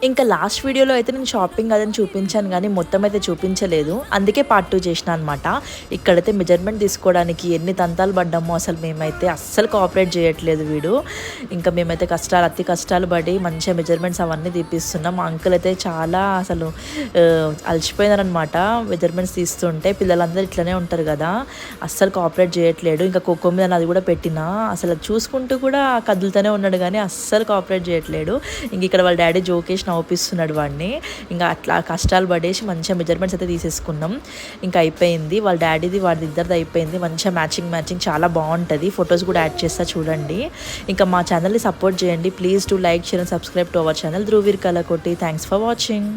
ఇంకా లాస్ట్ వీడియోలో అయితే నేను షాపింగ్ అదని చూపించాను కానీ మొత్తం అయితే చూపించలేదు, అందుకే పార్ట్ 2 చేసిన అనమాట. ఇక్కడైతే మెజర్మెంట్ తీసుకోవడానికి ఎన్ని తంతాలు పడ్డామో అసలు. మేమైతే అస్సలు కోఆపరేట్ చేయట్లేదు వీడు. ఇంకా మేమైతే అతి కష్టాలు పడి మంచిగా మెజర్మెంట్స్ అవన్నీ తీపిస్తున్నాం. మా అంకుల్ అయితే చాలా అసలు అలసిపోయినారనమాట మెజర్మెంట్స్ తీస్తుంటే. పిల్లలందరూ ఇట్లనే ఉంటారు కదా, అస్సలు కోఆపరేట్ చేయట్లేడు. ఇంకా కోకో మీద అది కూడా పెట్టినా అసలు చూసుకుంటూ కూడా కదులుతూనే ఉన్నాడు కానీ అస్సలు కోఆపరేట్ చేయట్లేడు. ఇంక ఇక్కడ వాళ్ళ డాడీ జోకేష్ నవ్వుపిస్తున్నాడు వాడిని. ఇంకా అట్లా కష్టాలు పడేసి మంచిగా మెజర్మెంట్స్ అయితే తీసేసుకున్నాం. ఇంకా అయిపోయింది. వాళ్ళ డాడీది వాడి ఇద్దరిది అయిపోయింది. మంచిగా మ్యాచింగ్ చాలా బాగుంటుంది. ఫొటోస్ కూడా యాడ్ చేస్తా చూడండి. ఇంకా మా ఛానల్ని సపోర్ట్ చేయండి. Please to like, share and subscribe to our channel Dhruveer Kalakoti. Thanks for watching.